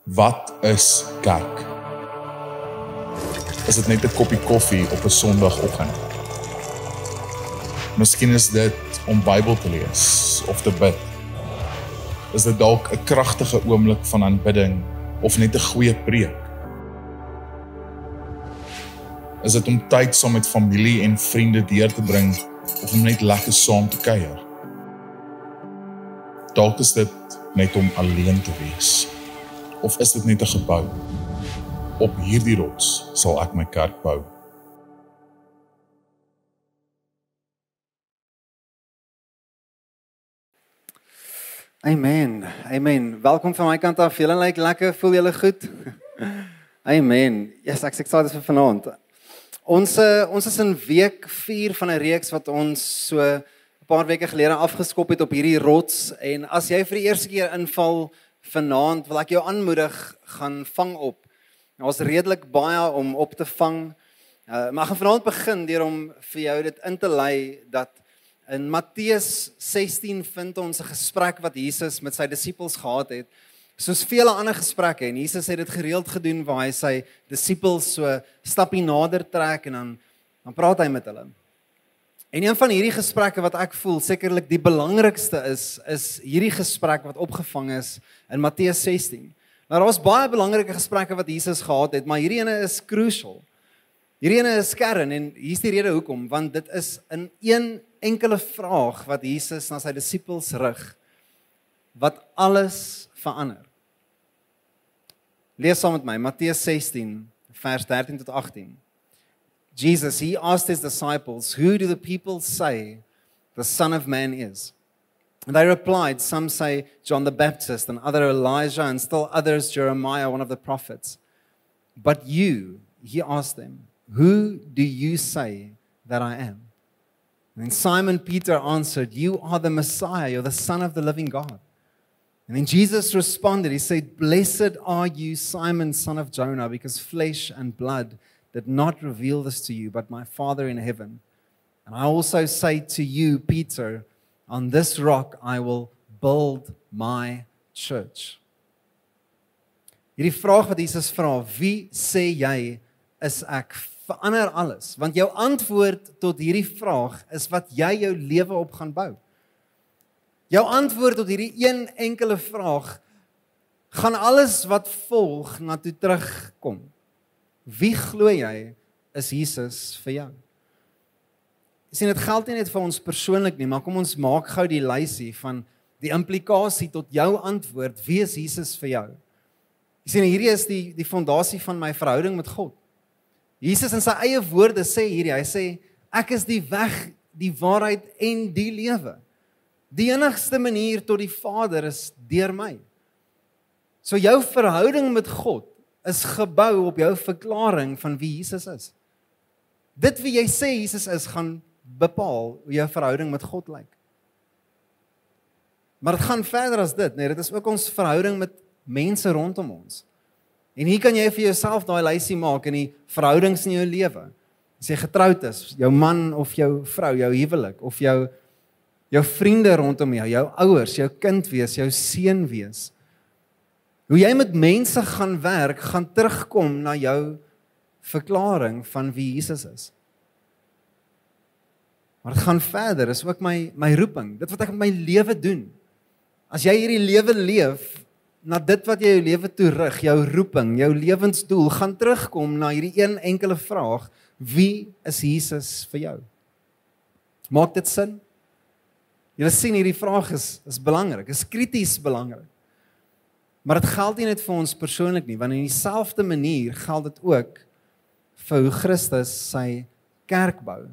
Wat is kerk? Is dit net 'n koppie koffie op 'n Sondagoggend? Miskien is dit om Bybel te lees of te bid. Is dit dalk 'n kragtige oomblik van aanbidding of net 'n goeie preek? Is dit om tyd saam met familie en vriende deur te bring of om net lekker saam te kuier? Dalk is dit net om alleen te wees. Of is dit net 'n gebou? Op hierdie rots sal ek my kerk bou. Amen, amen. Welkom van my kant af. Julle lyk lekker, voel julle goed? Amen. Yes, ek is excited vir vanaand. Ons is in week 4 van 'n reeks wat ons so 'n paar weke gelede afgeskop het op hierdie rots. En as jy vir die eerste keer inval vanaand, wil ek jou aanmoedig, gaan vang op. Nou is redelik baie om op te vang. Maar ek gaan vanaand begin deur om vir jou dit in te lei dat in Matteus 16 vind ons 'n gesprek wat Jesus met sy disippels gehad het. Soos vele ander gesprekke, en Jesus het dit gereeld gedoen waar hy sy disippels so stappie nader trek en dan praat hy met hulle. En een van hierdie gesprekke wat ek voel sekerlik die belangrikste is hierdie gesprek wat opgevang is in Matteus 16. Nou daar was baie belangrike gesprekke wat Jesus gehad het, maar hierdie ene is crucial. Hierdie ene is kern en hier's die rede hoekom, want dit is in een enkele vraag wat Jesus na sy disippels rig wat alles verander. Lees saam met my Matteus 16 vers 13 tot 18. Jesus, he asked his disciples, "Who do the people say the Son of Man is?" And they replied, "Some say John the Baptist, and other Elijah, and still others Jeremiah, one of the prophets. But you," he asked them, "who do you say that I am?" And then Simon Peter answered, "You are the Messiah, you're the Son of the living God." And then Jesus responded, he said, "Blessed are you, Simon, son of Jonah, because flesh and blood did not reveal this to you, but my Father in heaven. And I also say to you, Peter, on this rock I will build my church." Hierdie vraag wat Jesus vra, wie sê jy is ek, verander alles. Want jou antwoord tot hierdie vraag is wat jy jou lewe op gaan bou. Jou antwoord tot hierdie een enkele vraag gaan alles wat volg na toe terugkom. Wie glo jy is Jesus vir jou? Jy sien, dit geld nie net vir ons persoonlik nie, maar kom ons maak gou die lysie van die implikasie tot jou antwoord, wie is Jesus vir jou? Jy sien, hierdie is die fondasie van my verhouding met God. Jesus in sy eie woorde sê hierdie, hy sê, ek is die weg, die waarheid en die lewe. Die enigste manier tot die Vader is deur my. So jou verhouding met God is gebou op jou verklaring van wie Jesus is. Dit wie jy sê Jesus is, gaan bepaal hoe jou verhouding met God lyk. Maar dit gaan verder as dit, nee, dit is ook ons verhouding met mense rondom ons. En hier kan jy vir jouself daai lysie maak in die verhoudings in jou lewe. As jy getroud is, jou man of jou vrou, jou huwelik, of jou vriende rondom jou, jou ouers, jou kind wees, jou seun wees. Hoe jy met mense gaan werk, gaan terugkom na jou verklaring van wie Jesus is. Maar dit gaan verder, is ook my roeping, dit wat ek met my lewe doen. As jy hierdie lewe leef, na dit wat jy jou lewe toe rig, jou roeping, jou lewensdoel, gaan terugkom na hierdie een enkele vraag, wie is Jesus vir jou? Maak dit sin? Julle sien, hierdie vraag is belangrik, is krities belangrik. Maar dit geld nie net vir ons persoonlik nie, want in dieselfde manier geld dit ook vir hoe Christus sy kerk bou.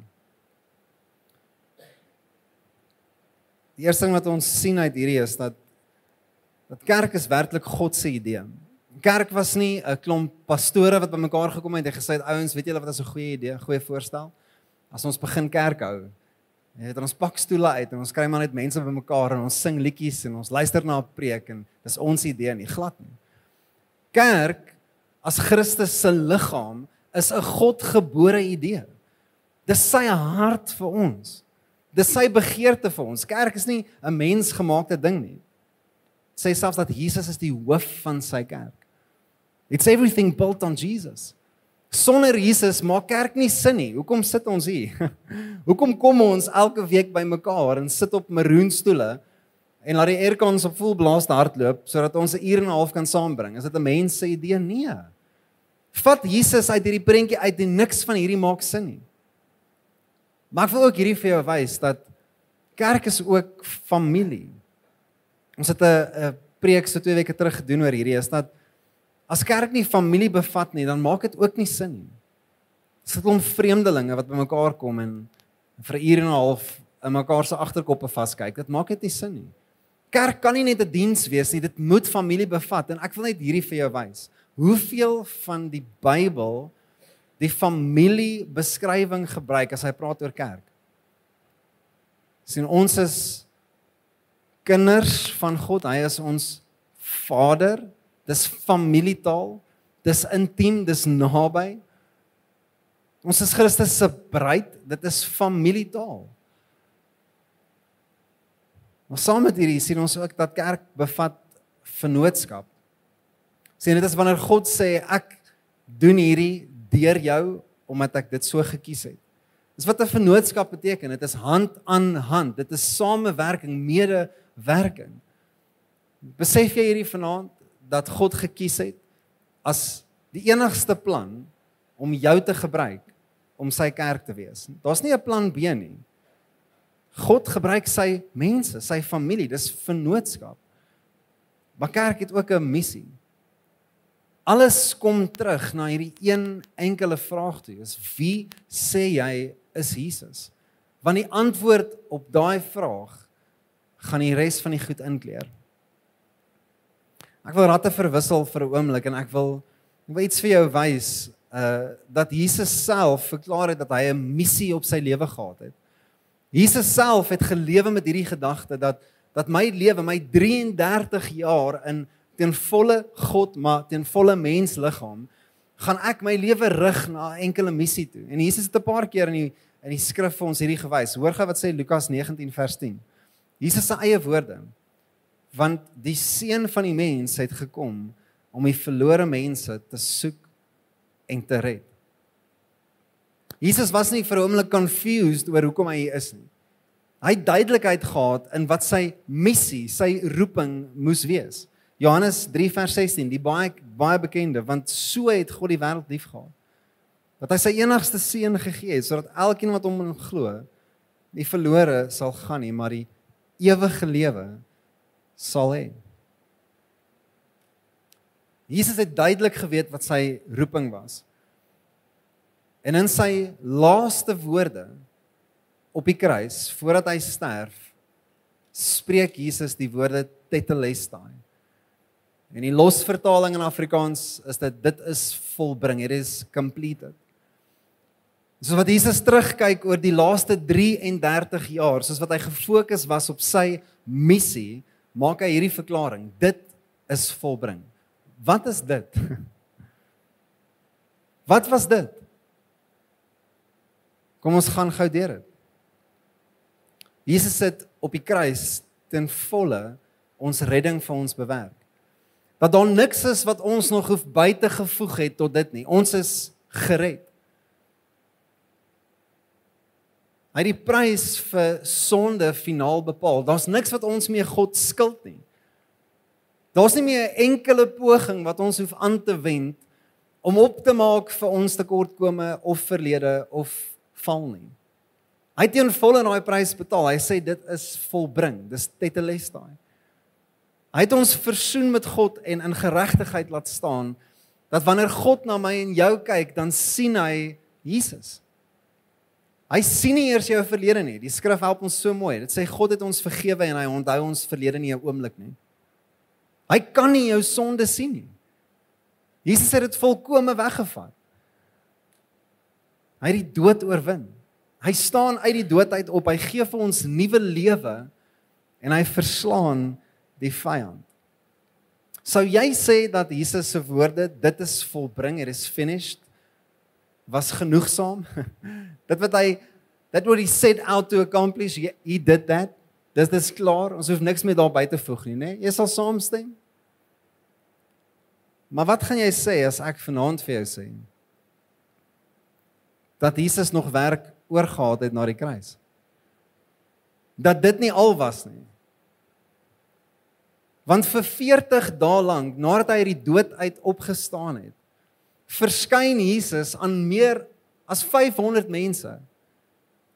Die eerste ding wat ons sien uit hierdie is dat kerk is werklik God se idee. Kerk was nie 'n klomp pastore wat bymekaar gekom het en gesê het, ouens, weet julle wat is 'n goeie idee, 'n goeie voorstel? As ons begin kerk hou, het ons pak stoele uit en ons kry maar net mense bymekaar en ons sing liedjies en ons luister na 'n preek en dis ons idee nie, glad nie. Kerk as Christus se liggaam is 'n Godgebore idee. Dis sy hart vir ons. Dis sy begeerte vir ons. Kerk is nie 'n mensgemaakte ding nie. Sê selfs dat Jesus is die hoof van sy kerk. It's everything built on Jesus. Sonder Jesus maak kerk nie sin nie. Hoekom sit ons hier? Hoekom kom ons elke week by mekaar en sit op maroonstoele en laat die aircons op vol blaas hardloop sodat ons 'n uur en 'n half kan saambring? Is dit 'n mens se idee? Nee. Vat Jesus uit hierdie prentjie uit en niks van hierdie maak sin nie. Maar ek wil ook hierdie vir jou wys dat kerk is ook familie. Ons het 'n preek so 2 weke terug gedoen oor hierdie, is dat as kerk nie familie bevat nie, dan maak dit ook nie sin nie. Dit is 'n klomp vreemdelinge wat bymekaar kom en vir 'n uur en 'n half in mekaar se agterkoppe vaskyk. Dit maak net nie sin nie. Kerk kan nie net 'n diens wees nie, dit moet familie bevat en ek wil net hierdie vir jou wys. Hoeveel van die Bybel die familiebeskrywing gebruik as hy praat oor kerk? Sien, ons is kinders van God, hy is ons Vader, dis familietaal, dis intiem, dis naby. Ons is Christus se bruid, dit is familietaal. Maar saam met hierdie sien ons ook dat kerk bevat vennootskap. Sien, dit is wanneer God sê, ek doen hierdie deur jou, omdat ek dit so gekies het. Dis wat 'n vennootskap beteken, dit is hand aan hand, dit is samewerking, medewerking. Besef jy hierdie vanaand, dat God gekies het, as die enigste plan, om jou te gebruik, om sy kerk te wees. Daar's nie 'n plan B nie. God gebruik sy mense, sy familie, dis vennootskap. Maar kerk het ook 'n missie. Alles kom terug na hierdie een enkele vraag toe, is wie sê jy is Jesus? Want die antwoord op daai vraag, gaan die res van die goed inkleer. Ek wil ratte verwissel vir 'n oomblik en ek wil iets vir jou wys, dat Jesus self verklaar het dat hy 'n missie op sy lewe gehad het. Jesus self het gelewe met hierdie gedagte dat my lewe, my 33 jaar in ten volle God, maar ten volle mensliggaam, gaan ek my lewe rig na 'n enkele missie toe. En Jesus het 'n paar keer in die skrif vir ons hierdie gewys. Hoor gou wat sê Lukas 19 vers 10. Jesus se eie woorde. Want die seun van die mens het gekom om die verlore mense te soek en te red. Jesus was nie vir 'n oomblik confused oor hoekom hy hier is nie. Hy het duidelikheid gehad in wat sy missie, sy roeping moes wees. Johannes 3 vers 16, die baie bekende, want so het God die wêreld liefgehad, dat hy sy enigste seun gegee het, sodat elkeen wat hom glo, nie verlore sal gaan nie, maar die ewige lewe sal hê. Jesus het duidelik geweet wat sy roeping was. En in sy laaste woorde op die kruis, voordat hy sterf, spreek Jesus die woorde tetelestai. En die losvertaling in Afrikaans is dit is volbring, it is completed. Soos wat Jesus terugkyk oor die laaste 33 jaar, soos wat hy gefokus was op sy missie, maak hy hierdie verklaring, dit is volbring. Wat is dit? Wat was dit? Kom ons gaan gou deur dit. Jesus het op die kruis ten volle ons redding vir ons bewerk. Dat daar niks is wat ons nog hoef by te gevoeg het tot dit nie. Ons is gered. Hy het die prys vir sonde finaal bepaal. Daar's niks wat ons mee God skuld nie. Daar's nie meer 'n enkele poging wat ons hoef aan te wend om op te maak vir ons tekortkome of verlede of val nie. Hy het teen volle daai prys betaal. Hy sê dit is volbring. Dis tetelestai. Hy het ons versoen met God en in geregtigheid laat staan, dat wanneer God na my en jou kyk, dan sien hy Jesus. Hy sien nie eers jou verlede nie. Die skrif help ons so mooi. Dit sê God het ons vergewe en hy onthou ons verlede nie 'n oomblik nie. Hy kan nie jou sonde sien nie. Jesus het dit volkome weggevat. Hy het die dood oorwin. Hy staan uit die dood uit op. Hy gee vir ons nuwe lewe en hy verslaan die vyand. Sou jy sê dat Jesus se woorde, dit is volbring, it is finished, was genoegsaam? Dit wat he set out to accomplish, he did that. Dit is klaar, ons hoef niks meer daarby te voeg nie, né? Jy sal saamstem? Maar wat gaan jy sê as ek vanaand vir jou sê? Dat Jesus nog werk oorgehad het na die kruis. Dat dit nie al was nie. Want vir 40 dae lank, nadat hy uit die dood uit opgestaan het, verskyn Jesus aan meer as 500 mense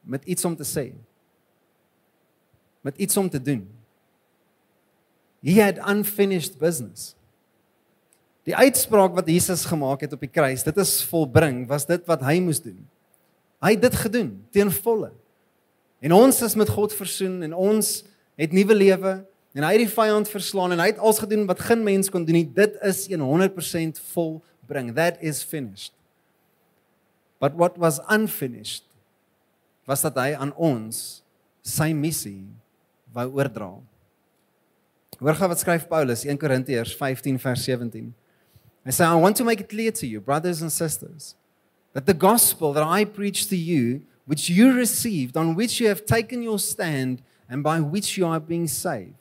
met iets om te sê. Met iets om te doen. He had unfinished business. Die uitspraak wat Jesus gemaak het op die kruis, dit is volbring, was dit wat hy moes doen. Hy het dit gedoen, teen volle. En ons is met God versoen, en ons het nuwe lewe, en hy het die vyand verslaan, en hy het alles gedoen wat geen mens kon doen nie. Dit is 100% volbring. That is finished. But what was unfinished, was dat hy aan ons sy missie wou oordra. Hoor gou wat skryf Paulus, 1 Korintiërs 15 vers 17. Hy sê, I want to make it clear to you, brothers and sisters, that the gospel that I preach to you, which you received, on which you have taken your stand, and by which you are being saved,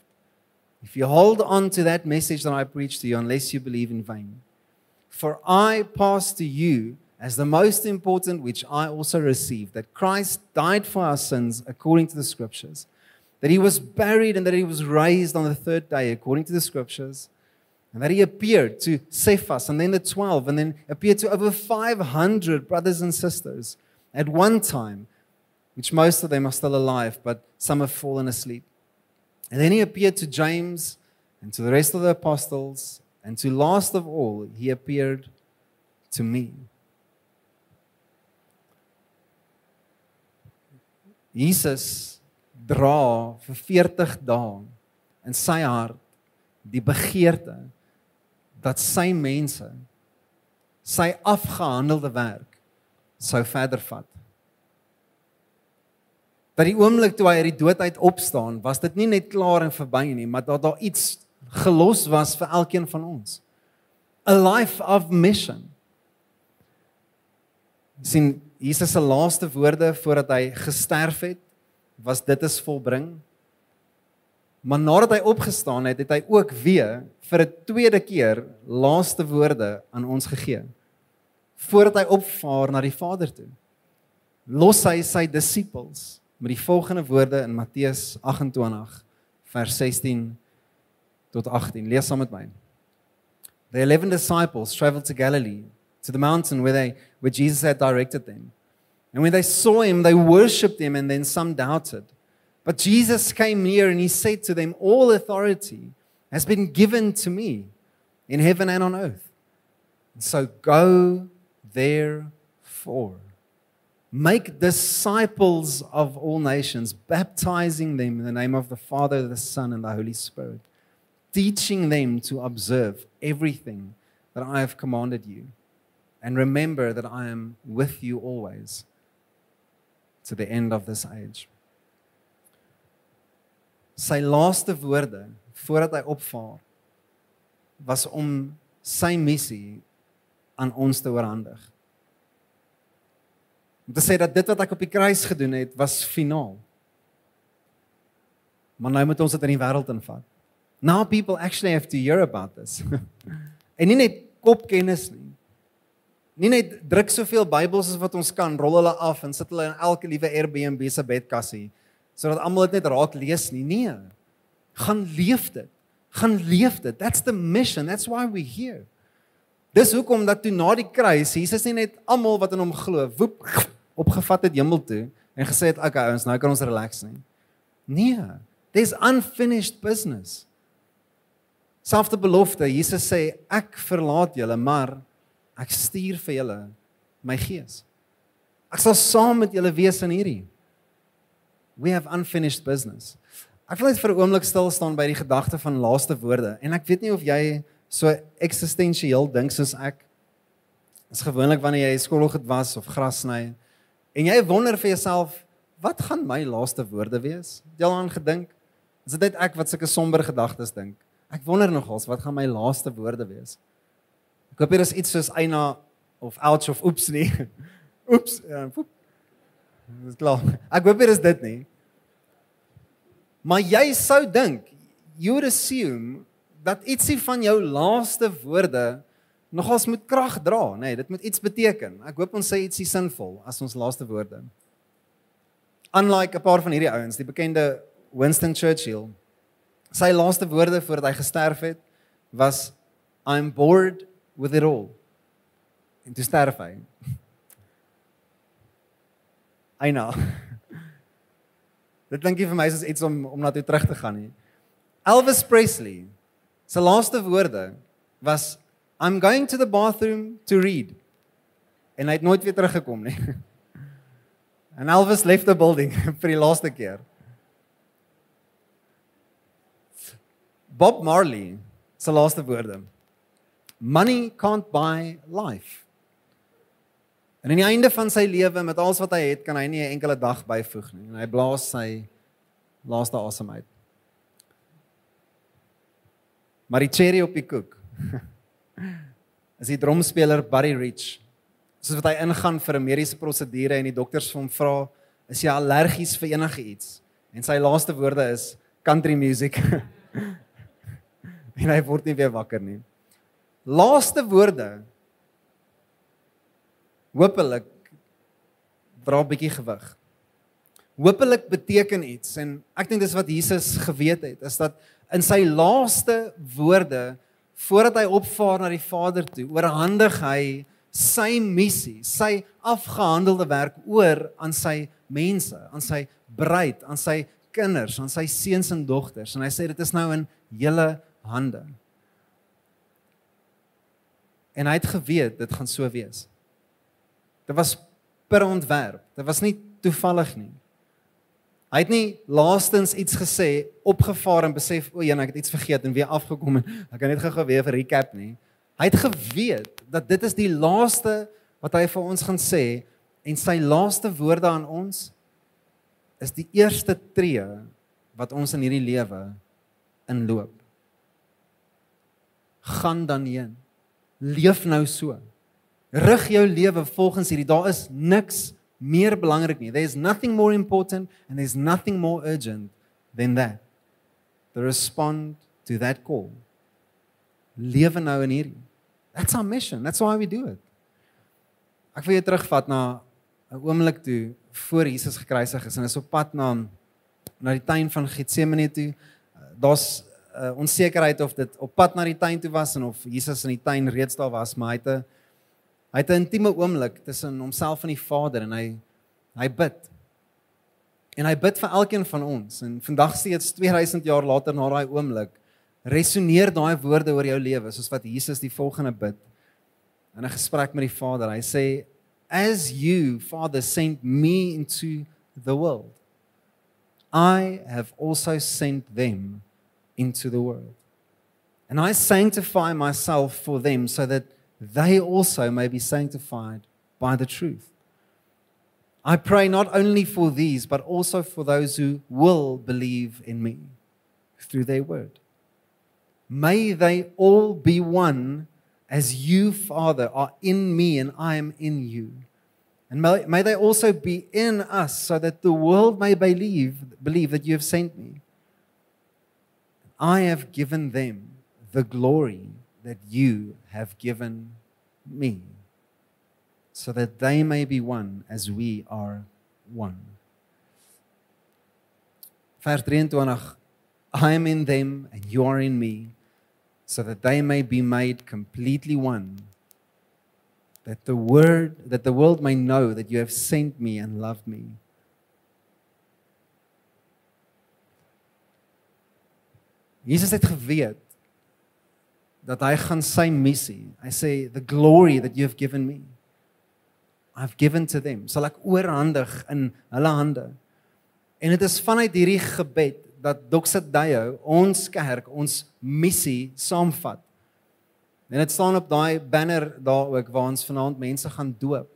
if you hold on to that message that I preached to you, unless you believe in vain. For I passed to you as the most important, which I also received, that Christ died for our sins according to the Scriptures, that he was buried and that he was raised on the third day according to the Scriptures, and that he appeared to Cephas and then the 12, and then appeared to over 500 brothers and sisters at one time, which most of them are still alive, but some have fallen asleep. And then he appeared to James and to the rest of the apostles, and to last of all, he appeared to me. Jesus dra vir 40 dae in sy hart die begeerte dat sy mense sy afgehandelde werk sou verder vat. Dat die oomblik toe hy uit die dood uit opstaan, was dit nie net klaar en verby nie, maar dat daar iets gelos was vir elkeen van ons. A life of mission. Sien, Jesus se laaste woorde voordat hy gesterf het, was dit is volbring. Maar nadat hy opgestaan het, het hy ook weer vir 'n tweede keer laaste woorde aan ons gegee. Voordat hy opvaar na die Vader toe, los hy sy disippels met die volgende woorde in Matteus 28 vers 16 tot 18. Lees saam met my. The 11 disciples traveled to Galilee, to the mountain where Jesus had directed them. And when they saw him, they worshipped him, and then some doubted. But Jesus came near and he said to them, all authority has been given to me in heaven and on earth. And so go therefore. Make disciples of all nations, baptizing them in the name of the Father, the Son, and the Holy Spirit, teaching them to observe everything that I have commanded you. And remember that I am with you always to the end of this age. Sy laaste woorde, voordat hy opvaar, was om sy missie aan ons te oorhandig. Om te sê dat dit wat ek op die kruis gedoen het, was finaal. Maar nou moet ons dit in die wêreld invat. Now people actually have to hear about this. En nie net kopkennis nie. Nie net druk soveel Bybels as wat ons kan, rol hulle af en sit hulle in elke liewe Airbnb se bedkassie, sodat almal dit net raak lees nie. Nee. Gaan leef dit. Gaan leef dit. That's the mission. That's why we're here. Dis hoekom dat toe na die kruis, Jesus nie net almal wat in hom glo, woep, opgevat het hemel toe en gesê het, okay ons, nou kan ons relax nie. Nee. There's unfinished business. Selfde belofte, Jesus sê, ek verlaat julle, maar ek stuur vir julle my gees. Ek sal saam met julle wees in hierdie. We have unfinished business. Ek wil net vir 'n oomblik stil staan by die gedagte van laaste woorde. En ek weet nie of jy so eksistensieel dink soos ek. Dis gewoonlik wanneer jy skoolgoed was of gras sny. En jy wonder vir jouself, wat gaan my laaste woorde wees? Het jy al aan gedink? Is dit net ek wat sulke somber gedagtes dink? Ek wonder nogals, wat gaan my laaste woorde wees? Ek hoop hier is iets soos eina of ouch of oeps nie. Oeps, poep. Dis klaar. Ek hoop hier is dit nie. Maar jy sou dink, you would assume, dat ietsie van jou laaste woorde nogals moet krag dra, nee, dit moet iets beteken. Ek hoop ons sê ietsie sinvol as ons laaste woorde. Unlike 'n paar van hierdie ouens, die bekende Winston Churchill, sy laaste woorde voordat hy gesterf het, was I'm bored with it all. En toe sterf hy. Eina. Dit klink vir my soos iets om na toe terug te gaan nie. Elvis Presley, sy laaste woorde was I'm going to the bathroom to read. En hy het nooit weer teruggekom nie. En Elvis left the building vir die laaste keer. Bob Marley, sy laaste woorde. Money can't buy life. En aan die einde van sy lewe, met alles wat hy het, kan hy nie 'n enkele dag byvoeg nie. En hy blaas sy laaste asem uit. Maar die cherry op die koek is die drumspeler Buddy Rich. Soos wat hy ingaan vir 'n mediese prosedure en die dokters vir hom vra, is jy allergies vir enige iets? En sy laaste woorde is country music. En hy word nie weer wakker nie. Laaste woorde, hopelik dra 'n bietjie gewig. Hopelik beteken iets, en ek dink dis wat Jesus geweet het, is dat in sy laaste woorde, voordat hy opvaar na die Vader toe, oorhandig hy sy missie, sy afgehandelde werk oor aan sy mense, aan sy bruid, aan sy kinders, aan sy seuns en dogters, en hy sê dit is nou in julle hande. En hy het geweet, dit gaan so wees. Dit was per ontwerp, dit was nie toevallig nie. Hy het nie laastens iets gesê, opgevaar en besef, o jene, ek het iets vergeet en weer afgekom en ek kan net gou weer 'n recap nie. Hy het geweet dat dit is die laaste wat hy vir ons gaan sê, en sy laaste woorde aan ons is die eerste tree wat ons in hierdie lewe inloop. Gaan dan heen. Leef nou so. Rig jou lewe volgens hierdie. Daar is niks meer belangrik nie. There is nothing more important and there's nothing more urgent than that. To respond to that call. Lewe nou in hierdie. That's our mission. That's why we do it. Ek wil jou terugvat na 'n oomblik toe voor Jesus gekruisig is en is op pad na die tuin van Getsemane toe. Daar's onsekerheid of dit op pad na die tuin toe was en of Jesus in die tuin reeds daar was, maar hy het 'n intieme oomblik tussen homself en die Vader en hy bid. En hy bid vir elkeen van ons en vandag steeds 2000 jaar later na daai oomblik resoneer daai woorde oor jou lewe soos wat Jesus die volgende bid in 'n gesprek met die Vader. Hy sê, as you, Father, sent me into the world, I have also sent them into the world. And I sanctify myself for them so that they also may be sanctified by the truth. I pray not only for these, but also for those who will believe in me through their word. May they all be one as you, Father, are in me and I am in you. And may they also be in us so that the world may believe that you have sent me. I have given them the glory that you have given me, so that they may be one as we are one. Vers 23, I am in them and you are in me, so that they may be made completely one, that the world may know that you have sent me and loved me. Jesus het geweet dat hy gaan sy missie, hy sê, the glory that you have given me, I've given to them, sal ek oorhandig in hulle hande. En dit is vanuit hierdie gebed, dat Doxa Deo, ons kerk, ons missie saamvat. En dit staan op daai banner daar ook, waar ons vanaand mense gaan doop.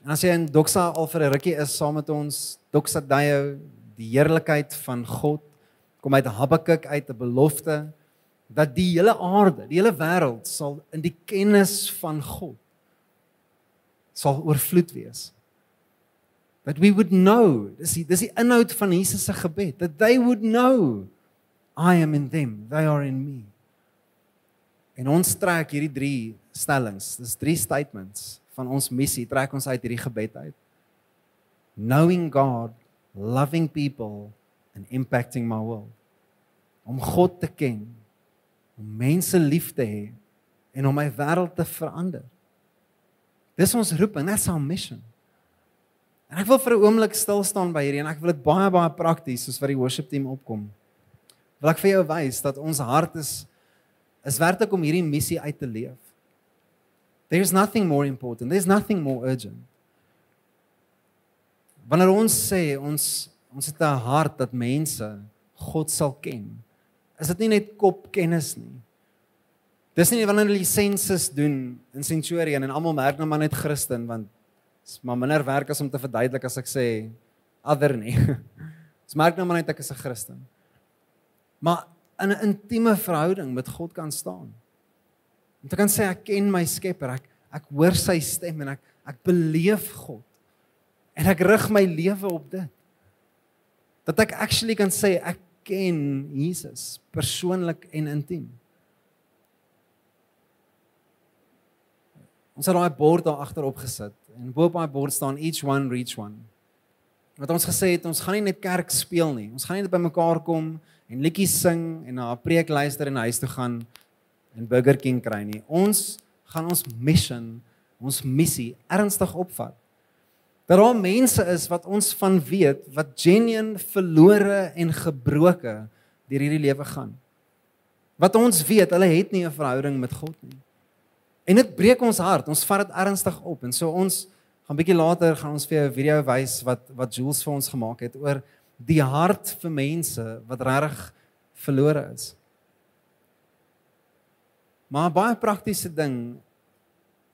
En as jy in Doxa al vir 'n rukkie is saam met ons, Doxa Deo, die heerlikheid van God, kom uit Habakuk uit 'n belofte, dat die hele aarde, die hele wêreld sal in die kennis van God sal oorvloed wees. That we would know, dis die inhoud van Jesus se gebed, that they would know, I am in them, they are in me. En ons trek hierdie 3 stellings, dis 3 statements van ons missie, trek ons uit hierdie gebed uit. Knowing God, loving people and impacting my world. Om God te ken, om mense lief te hê en om my wêreld te verander. Dis ons roeping, that's our mission. En ek wil vir 'n oomblik stil staan by hierdie en ek wil dit baie prakties soos wat die worship team opkom. Wil ek vir jou wys dat ons hart is werklik om hierdie missie uit te leef. There's nothing more important, there's nothing more urgent. Wanneer ons sê ons het 'n hart dat mense God sal ken, is dit nie net kopkennis nie. Dis nie wanneer hulle sensus doen in Centurion en almal merk nou maar net Christen, want is maar minder werk as om te verduidelik as ek sê other nie. Ons merk nou maar net ek is 'n Christen. Maar in 'n intieme verhouding met God kan staan. Om te kan sê ek ken my Skepper, ek hoor sy stem en ek beleef God. En ek rig my lewe op dit. Dat ek actually kan sê ek ken Jesus persoonlik en intiem. Ons het daai bord daar agter opgesit en bo op daai bord staan each one reach one. Wat ons gesê het, ons gaan nie net kerk speel nie. Ons gaan nie net bymekaar kom en liedjies sing en na 'n preek luister en huis toe gaan en Burger King kry nie. Ons gaan ons mission, ons missie ernstig opvat. Dat daar mense is wat ons van weet, wat genuine verlore en gebroke deur hierdie lewe gaan. Wat ons weet, hulle het nie 'n verhouding met God nie. En dit breek ons hart, ons vat dit ernstig op. En so ons gaan bietjie later gaan ons vir jou 'n video wys wat Jules vir ons gemaak het oor die hart vir mense wat regtig verlore is. Maar 'n baie praktiese ding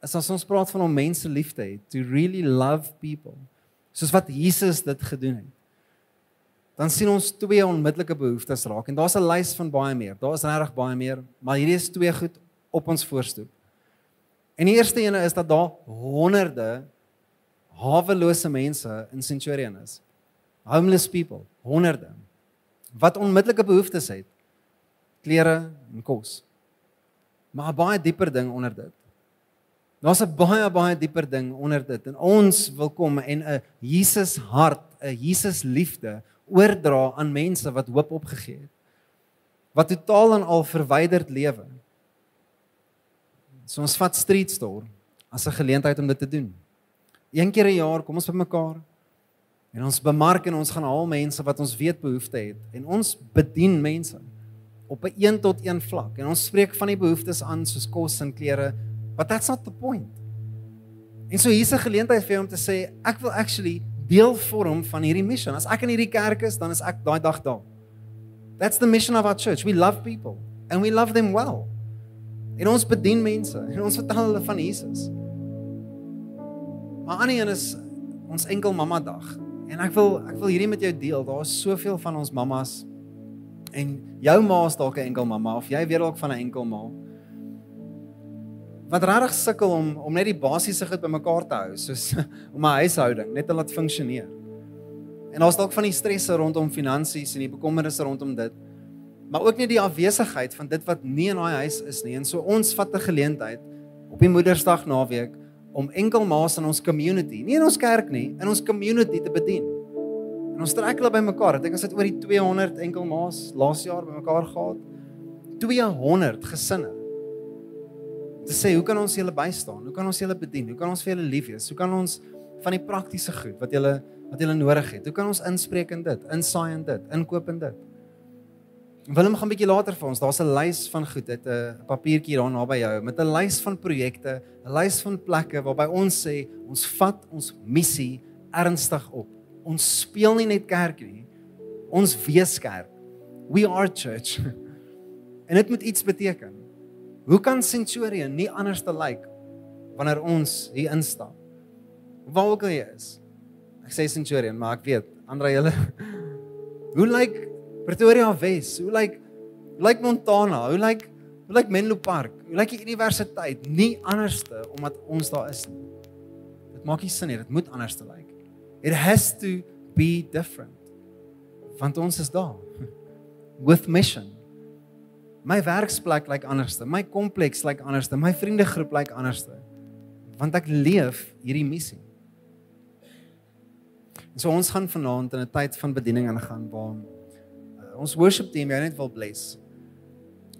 is as ons praat van om mense lief te hê, to really love people, soos wat Jesus dit gedoen het. Dan sien ons 2 onmiddellike behoeftes raak en daar's 'n lys van baie meer. Daar is regtig baie meer, maar hierdie is 2 goed op ons voorstoep. En die eerste ene is dat daar honderde hawelose mense in Centurion is. Homeless people, honderde. Wat onmiddellike behoeftes het. Klere en kos. Maar 'n baie dieper ding onder dit. Daar's 'n baie dieper ding onder dit. En ons wil kom en 'n Jesus hart, 'n Jesus liefde oordra aan mense wat hoop opgegee het. Wat totaal en al verwyderd lewe. So ons vat Street Store as 'n geleentheid om dit te doen. 1 keer 'n jaar kom ons bymekaar en ons bemark en ons gaan haal mense wat ons weet behoefte het en ons bedien mense op 'n 1-tot-1 vlak en ons spreek van die behoeftes aan soos kos en klere, but that's not the point. En so hier's 'n geleentheid vir jou om te sê ek wil actually deel vorm van hierdie mission. As ek in hierdie kerk is, dan is ek daai dag daar. That's the mission of our church. We love people and we love them well. En ons bedien mense en ons vertel hulle van Jesus. Maar ander een is ons enkel mamma dag. En ek wil hierdie met jou deel. Daar is soveel van ons mammas en jou ma is dalk 'n enkel mamma of jy weet dalk van 'n enkel ma. Wat regtig sukkel om net die basiese goed bymekaar te hou, soos om 'n huishouding net te laat funksioneer. En daar's dalk van die stresse rondom finansies en die bekommernisse rondom dit. Maar ook nie die afwesigheid van dit wat nie in daai huis is nie. En so ons vat 'n geleentheid op die Moedersdag naweek om enkel ma's in ons community, nie in ons kerk nie, in ons community te bedien. En ons trek hulle bymekaar. Ek dink ons het oor die 200 enkel ma's laas jaar bymekaar gehad. 200 gesinne. Te sê, hoe kan ons julle bystaan? Hoe kan ons julle bedien? Hoe kan ons vir julle lief wees? Hoe kan ons van die praktiese goed wat julle nodig het? Hoe kan ons inspreek in dit, insaai in dit, inkoop in dit? Willem gaan 'n bietjie later vir ons, daar's 'n lys van goed, het 'n papiertjie daar naby jou, met 'n lys van projekte, 'n lys van plekke, waarby ons sê, ons vat ons missie ernstig op. Ons speel nie net kerk nie, ons wees kerk. We are church. En dit moet iets beteken. Hoe kan Centurion nie anders te lyk wanneer ons hier instap? Waar ook al jy is. Ek sê Centurion, maar ek weet, André julle, hoe lyk Pretoria Wes, hoe lyk Montana, hoe lyk Menlo Park, hoe lyk die universiteit, nie anderste, omdat ons daar is nie. Dit maak nie sin nie, dit moet anderste lyk. It has to be different. Want ons is daar, with mission. My werksplek lyk anderste, my kompleks lyk anderste, my vriendegroep lyk anderste. Want ek leef hierdie missie. En so ons gaan vanaand in 'n tyd van bediening ingaan waar ons worship team jou net wil bless.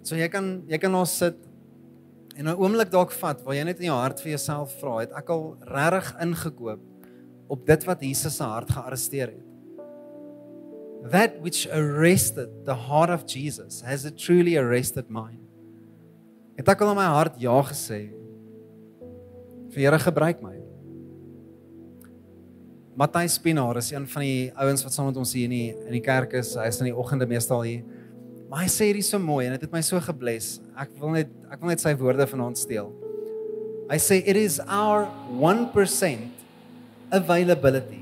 So jy kan daar sit en 'n oomblik dalk vat waar jy net in jou hart vir jouself vra, het ek al regtig ingekoop op dit wat Jesus se hart gearresteer het? That which arrested the heart of Jesus, has it truly arrested mine? Het ek al in my hart ja gesê? Vir Here gebruik my. Matthys Pinaar is een van die ouens wat saam met ons hier in die kerk is. Hy is in die oggende meestal hier. Maar hy sê hierdie so mooi en dit het my so gebless. Ek wil net sy woorde vanaand steel. Hy sê it is our 1% availability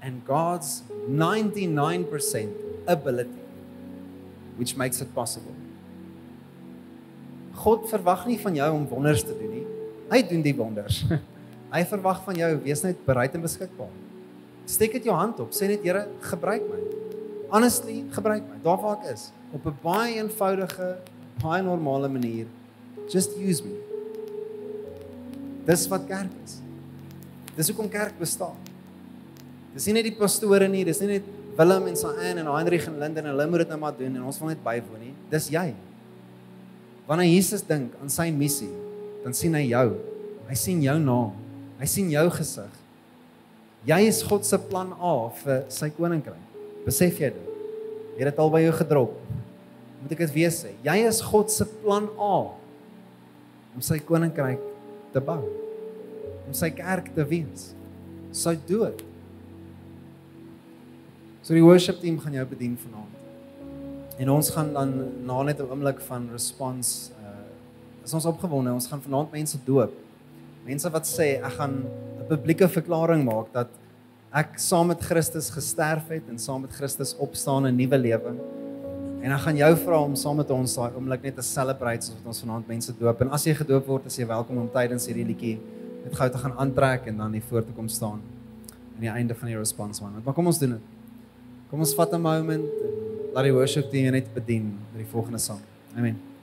and God's 99% ability which makes it possible. God verwag nie van jou om wonders te doen nie. Hy doen die wonders. Hy verwag van jou, wees net bereid en beskikbaar. Steek dit jou hand op, sê net Here, gebruik my. Honestly, gebruik my, daar waar ek is. Op 'n baie eenvoudige, baie normale manier. Just use me. Dis wat kerk is. Dis hoekom kerk bestaan. Dis nie net die pastore nie, dis nie net Willem en Saan en Heinrich en Linden en hulle moet dit nou maar doen en ons wil net bywoon nie. Dis jy. Wanneer Jesus dink aan sy missie, dan sien hy jou. Hy sien jou naam. Hy sien jou gesig. Jy is God se plan A vir sy koninkryk. Besef jy dit? Jy het dit al by jou gedrop. Moet ek dit weer sê? Jy is God se plan A om sy koninkryk te bou. Om sy kerk te wees. So do it. So die worship team gaan jou bedien vanaand. En ons gaan dan na net 'n oomblik van response is ons opgewonde. Ons gaan vanaand mense doop. Mense wat sê ek gaan 'n publieke verklaring maak dat ek saam met Christus gesterf het en saam met Christus opstaan in 'n nuwe lewe. En ek gaan jou vra om saam met ons daai oomblik net te celebrate soos wat ons vanaand mense doop. En as jy gedoop word, is jy welkom om tydens hierdie liedjie net gou te gaan aantrek en dan hier voor te kom staan aan die einde van die response moment. Maar kom ons doen dit. Kom ons vat 'n moment en laat die worship team net bedien met die volgende sang. Amen.